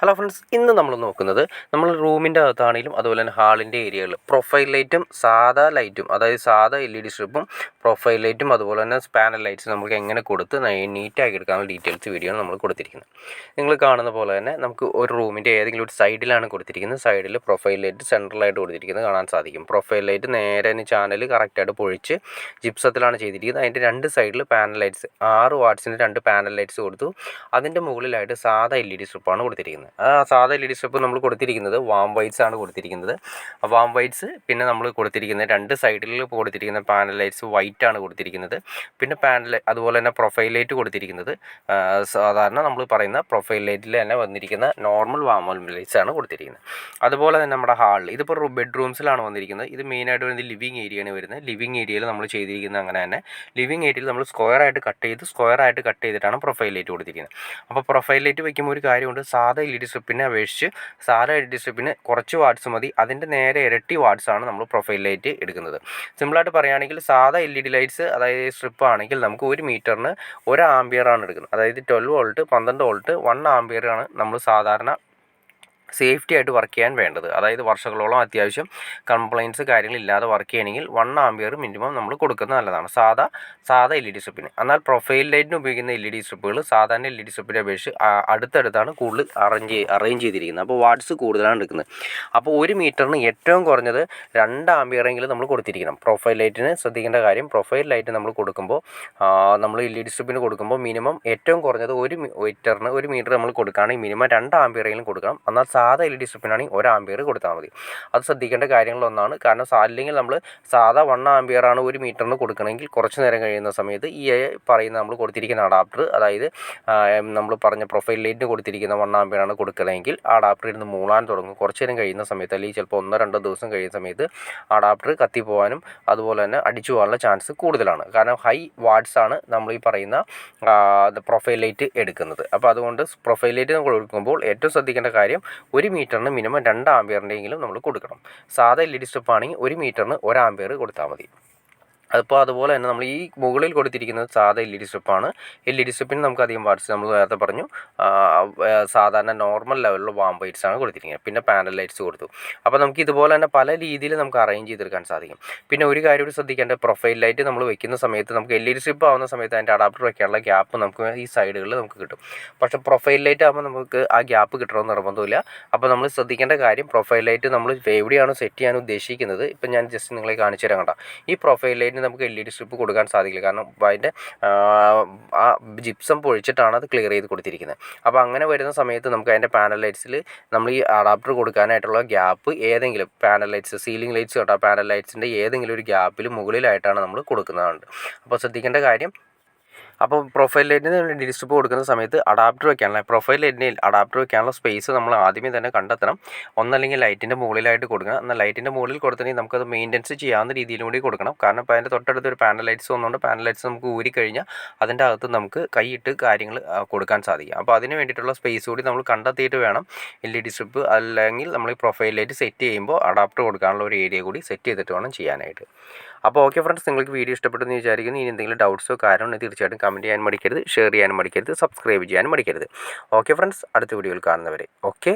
Hello friends, ഇന്ന് നമ്മൾ നോക്കുന്നത് നമ്മൾ റൂമിൻ്റെ അകത്താണെങ്കിലും അതുപോലെ തന്നെ ഹാളിൻ്റെ ഏരിയകളിൽ പ്രൊഫൈൽ ലൈറ്റും സാധാ ലൈറ്റും, അതായത് സാധാ LED സ്ട്രിപ്പും പ്രൊഫൈൽ ലൈറ്റും അതുപോലെ തന്നെ പാനൽ ലൈറ്റ്സ് നമുക്ക് എങ്ങനെ കൊടുത്ത് നീറ്റാക്കി എടുക്കാനുള്ള ഡീറ്റെയിൽസ് വീഡിയോ ആണ് നമ്മൾ കൊടുത്തിരിക്കുന്നത്. നിങ്ങൾ കാണുന്ന പോലെ തന്നെ നമുക്ക് ഒരു റൂമിൻ്റെ ഏതെങ്കിലും ഒരു സൈഡിലാണ് കൊടുത്തിരിക്കുന്നത്. സൈഡിൽ പ്രൊഫൈൽ ലൈറ്റ് സെൻട്രലായിട്ട് കൊടുത്തിരിക്കുന്നത് കാണാൻ സാധിക്കും. പ്രൊഫൈൽ ലൈറ്റ് നേരെ ചാനൽ കറക്റ്റായിട്ട് പൊഴിച്ച് ജിപ്സത്തിലാണ് ചെയ്തിരിക്കുന്നത്. അതിൻ്റെ രണ്ട് സൈഡിൽ പാനൽ ലൈറ്റ്സ് 6 വാട്ട്സിൻ്റെ 2 പാനൽ ലൈറ്റ്സ് കൊടുത്തു. അതിൻ്റെ മുകളിലായിട്ട് സാധാ LED സ്ട്രിപ്പാണ് കൊടുത്തിരിക്കുന്നത്. ആ സാധാ LED സ്ട്രിപ്പ് നമ്മൾ കൊടുത്തിരിക്കുന്നത് വാം വൈറ്റ്സ് ആണ് കൊടുത്തിരിക്കുന്നത്. വാം വൈറ്റ്സ് പിന്നെ നമ്മൾ കൊടുത്തിരിക്കുന്നത് രണ്ട് സൈഡിൽ കൊടുത്തിരിക്കുന്ന പാനൽ ലൈറ്റ്സ് വൈറ്റ് ആണ് കൊടുത്തിരിക്കുന്നത്. പിന്നെ പാനൽ അതുപോലെ തന്നെ പ്രൊഫൈൽ ലൈറ്റ് കൊടുത്തിരിക്കുന്നത് സാധാരണ നമ്മൾ പറയുന്ന പ്രൊഫൈൽ ലൈറ്റിൽ തന്നെ വന്നിരിക്കുന്ന നോർമൽ വാം ലൈറ്റ്സ് ആണ് കൊടുത്തിരിക്കുന്നത്. അതുപോലെ തന്നെ നമ്മുടെ ഹാളിൽ ഇതിപ്പോൾ ബെഡ്റൂംസിലാണ് വന്നിരിക്കുന്നത്. ഇത് മെയിനായിട്ട് വരുന്നത് ലിവിങ് ഏരിയയാണ് വരുന്നത്. ലിവിങ് ഏരിയയിൽ നമ്മൾ ചെയ്തിരിക്കുന്നത് അങ്ങനെ തന്നെ ലിവിങ് ഏരിയയിൽ നമ്മൾ സ്ക്വയർ ആയിട്ട് കട്ട് ചെയ്തിട്ടാണ് പ്രൊഫൈൽ ലൈറ്റ് കൊടുത്തിരിക്കുന്നത്. അപ്പോൾ പ്രൊഫൈൽ ലൈറ്റ് വയ്ക്കുമ്പോൾ ഒരു കാര്യമുണ്ട്, സാധാ LED സ്ട്രിപ്പിനെ അപേക്ഷിച്ച് സാധാ LED സ്ട്രിപ്പിന് കുറച്ച് വാട്ട്സ് മതി, അതിൻ്റെ നേരെ ഇരട്ടി വാട്ട്സാണ് നമ്മൾ പ്രൊഫൈൽ ലൈറ്റ് എടുക്കുന്നത്. സിമ്പിളായിട്ട് പറയുകയാണെങ്കിൽ സാധാ LED ലൈറ്റ്സ് അതായത് സ്ട്രിപ്പ് ആണെങ്കിൽ നമുക്ക് 1 മീറ്ററിന് 1 ആംപിയറാണ് എടുക്കുന്നത്. അതായത് 12 വോൾട്ട് 12 വോൾട്ട് 1 ആംപിയറാണ് നമ്മൾ സാധാരണ സേഫ്റ്റി ആയിട്ട് വർക്ക് ചെയ്യാൻ വേണ്ടത്. അതായത് വർഷങ്ങളോളം അത്യാവശ്യം കംപ്ലയിൻറ്റ്സ് കാര്യങ്ങളില്ലാതെ വർക്ക് ചെയ്യണമെങ്കിൽ 1 ആംപിയർ മിനിമം നമ്മൾ കൊടുക്കുന്നത് നല്ലതാണ് സാധാ LED സ്ട്രിപ്പിന്. എന്നാൽ പ്രൊഫൈൽ ലൈറ്റിന് ഉപയോഗിക്കുന്ന LED സ്ട്രിപ്പുകൾ സാധാരണ LED സ്ട്രിപ്പിനെ അപേക്ഷിച്ച് അടുത്തടുത്താണ് കൂടുതൽ അറേഞ്ച് ചെയ്തിരിക്കുന്നത്. അപ്പോൾ വാട്ട്സ് കൂടുതലാണ് എടുക്കുന്നത്. അപ്പോൾ 1 മീറ്ററിന് ഏറ്റവും കുറഞ്ഞത് 2 ആംപിയറെങ്കിലും നമ്മൾ കൊടുത്തിരിക്കണം. പ്രൊഫൈൽ ലൈറ്റിന് ശ്രദ്ധിക്കേണ്ട കാര്യം, പ്രൊഫൈൽ ലൈറ്റ് നമ്മൾ കൊടുക്കുമ്പോൾ നമ്മൾ LED സ്ട്രിപ്പിന് കൊടുക്കുമ്പോൾ മിനിമം ഏറ്റവും കുറഞ്ഞത് 1 മീറ്റർ നമ്മൾ കൊടുക്കുകയാണെങ്കിൽ മിനിമം 2 ആംപിയറെങ്കിലും കൊടുക്കണം. എന്നാൽ സാധാ LED സ്ട്രിപ്പിനാണെങ്കിൽ 1 ആംപിയർ കൊടുത്താൽ മതി. അത് ശ്രദ്ധിക്കേണ്ട കാര്യങ്ങളൊന്നാണ്. കാരണം അല്ലെങ്കിൽ നമ്മൾ സാധാ 1 ആംപിയറാണ് 1 മീറ്ററിന് കൊടുക്കണമെങ്കിൽ കുറച്ച് നേരം കഴിയുന്ന സമയത്ത് ഈ പറയുന്ന നമ്മൾ കൊടുത്തിരിക്കുന്ന അഡാപ്റ്റർ, അതായത് നമ്മൾ പറഞ്ഞ പ്രൊഫൈൽ ലൈറ്റിന് കൊടുത്തിരിക്കുന്ന 1 ആംപിയറാണ് കൊടുക്കണമെങ്കിൽ അഡാപ്റ്റർ ഇരുന്ന് മൂളാൻ തുടങ്ങും. കുറച്ച് നേരം കഴിയുന്ന സമയത്ത് അല്ലെങ്കിൽ ചിലപ്പോൾ 1-2 ദിവസം കഴിയുന്ന സമയത്ത് അഡാപ്റ്റർ കത്തിപ്പോകാനും അതുപോലെ തന്നെ അടിച്ചു പോകാനുള്ള ചാൻസ് കൂടുതലാണ്. കാരണം ഹൈ വാട്ട്സ് ആണ് നമ്മൾ ഈ പറയുന്ന പ്രൊഫൈൽ ലൈറ്റ് എടുക്കുന്നത്. അപ്പോൾ അതുകൊണ്ട് പ്രൊഫൈൽ ലൈറ്റ് കൊടുക്കുമ്പോൾ ഏറ്റവും ശ്രദ്ധിക്കേണ്ട കാര്യം 1 മീറ്ററിന് മിനിമം 2 ആംപിയറിൻ്റെയെങ്കിലും നമ്മൾ കൊടുക്കണം. സാധാ LED സ്ട്രിപ്പ് ആണെങ്കിൽ 1 മീറ്ററിന് 1 ആംപിയർ കൊടുത്താൽ മതി. അതുപോലെ തന്നെ നമ്മൾ ഈ മുകളിൽ കൊടുത്തിരിക്കുന്നത് സാധാ LED സ്ട്രിപ്പാണ്. LED സ്ട്രിപ്പിന് നമുക്ക് അധികം വാട്ട്സ് നമ്മൾ നേരത്തെ പറഞ്ഞു സാധാരണ നോർമൽ ലെവലിലുള്ള വാം വൈറ്റ്സ് ആണ് കൊടുത്തിരിക്കുന്നത്. പിന്നെ പാനൽ ലൈറ്റ്സ് കൊടുത്തു. അപ്പോൾ നമുക്ക് ഇതുപോലെ തന്നെ പല രീതിയിൽ നമുക്ക് അറേഞ്ച് ചെയ്തെടുക്കാൻ സാധിക്കും. പിന്നെ ഒരു കാര്യം കൂടി ശ്രദ്ധിക്കേണ്ടത്, പ്രൊഫൈൽ ലൈറ്റ് നമ്മൾ വെക്കുന്ന സമയത്ത് നമുക്ക് LED സ്ട്രിപ്പ് ആവുന്ന സമയത്ത് അതിൻ്റെ അഡാപ്റ്റർ വെക്കാനുള്ള ഗ്യാപ്പ് നമുക്ക് ഈ സൈഡുകളിൽ നമുക്ക് കിട്ടും. പക്ഷേ പ്രൊഫൈൽ ലൈറ്റ് ആകുമ്പോൾ നമുക്ക് ആ ഗ്യാപ്പ് കിട്ടണമെന്ന് നിർബന്ധമില്ല. അപ്പോൾ നമ്മൾ ശ്രദ്ധിക്കേണ്ട കാര്യം, പ്രൊഫൈൽ ലൈറ്റ് നമ്മൾ എവിടെയാണോ സെറ്റ് ചെയ്യാൻ ഉദ്ദേശിക്കുന്നത്, ഇപ്പം ഞാൻ ജസ്റ്റ് നിങ്ങളെ കാണിച്ചു തരാം. കേട്ടോ, ഈ പ്രൊഫൈൽ ലൈറ്റ് നമുക്ക് LED സ്ട്രിപ്പ് കൊടുക്കാൻ സാധിക്കില്ല. കാരണം അതിൻ്റെ ആ ജിപ്സം പൊഴിച്ചിട്ടാണ് അത് ക്ലിയർ ചെയ്ത് കൊടുത്തിരിക്കുന്നത്. അപ്പോൾ അങ്ങനെ വരുന്ന സമയത്ത് നമുക്ക് അതിൻ്റെ പാനൽ ലൈറ്റ്സിൽ നമ്മൾ ഈ അഡാപ്റ്റർ കൊടുക്കാനായിട്ടുള്ള ഗ്യാപ്പ് ഏതെങ്കിലും പാനൽ ലൈറ്റ്സ്, സീലിംഗ് ലൈറ്റ്സ് കേട്ടോ, പാനൽ ലൈറ്റ്സിൻ്റെ ഏതെങ്കിലും ഒരു ഗ്യാപ്പിൽ മുകളിലായിട്ടാണ് നമ്മൾ കൊടുക്കുന്നതാണ്. അപ്പോൾ ശ്രദ്ധിക്കേണ്ട കാര്യം, അപ്പോൾ പ്രൊഫൈൽ ലൈറ്റിന് LED സ്ട്രിപ്പ് കൊടുക്കുന്ന സമയത്ത് അഡാപ്റ്റർ വയ്ക്കാനുള്ള പ്രൊഫൈൽ ലൈറ്റിന് അഡാപ്റ്റർ വയ്ക്കാനുള്ള സ്പേസ് നമ്മൾ ആദ്യമേ തന്നെ കണ്ടെത്തണം. ഒന്നല്ലെങ്കിൽ ലൈറ്റിൻ്റെ മുകളിലായിട്ട് കൊടുക്കണം. എന്നാൽ ലൈറ്റിൻ്റെ മുകളിൽ കൊടുത്തിട്ടുണ്ടെങ്കിൽ നമുക്കത് മെയിൻ്റെനൻസ് ചെയ്യാവുന്ന രീതിയിലും കൂടി കൊടുക്കണം. കാരണം ഇപ്പോൾ അതിൻ്റെ തൊട്ടടുത്ത് ഒരു പാനൽ ലൈറ്റ്സ് വന്നുകൊണ്ട് പാനൽ ലൈറ്റ്സ് നമുക്ക് ഊരിക്കഴിഞ്ഞാൽ അതിൻ്റെ അകത്ത് നമുക്ക് കൈയിട്ട് കാര്യങ്ങൾ കൊടുക്കാൻ സാധിക്കും. അപ്പോൾ അതിന് വേണ്ടിയിട്ടുള്ള സ്പേസ് കൂടി നമ്മൾ കണ്ടെത്തിയിട്ട് വേണം LED സ്ട്രിപ്പ് അല്ലെങ്കിൽ നമ്മൾ ഈ പ്രൊഫൈൽ ലൈറ്റ് സെറ്റ് ചെയ്യുമ്പോൾ അഡാപ്റ്റർ കൊടുക്കാനുള്ള ഒരു ഏരിയ കൂടി സെറ്റ് ചെയ്തിട്ട് വേണം ചെയ്യാനായിട്ട്. അപ്പോൾ ഓക്കെ ഫ്രണ്ട്സ്, നിങ്ങൾക്ക് വീഡിയോ ഇഷ്ടപ്പെട്ടെന്ന് വിചാരിക്കുന്നു. ഇനി എന്തെങ്കിലും ഡൗട്ട്സോ കാര്യമുണ്ടെങ്കിൽ തീർച്ചയായിട്ടും കമൻറ്റ് ചെയ്യാൻ മടിക്കരുത്, ഷെയർ ചെയ്യാനും മടിക്കരുത്, സബ്സ്ക്രൈബ് ചെയ്യാനും മടിക്കരുത്. ഓക്കെ ഫ്രണ്ട്സ്, അടുത്ത വീഡിയോയിൽ കാണുന്നവരെ ഓക്കെ.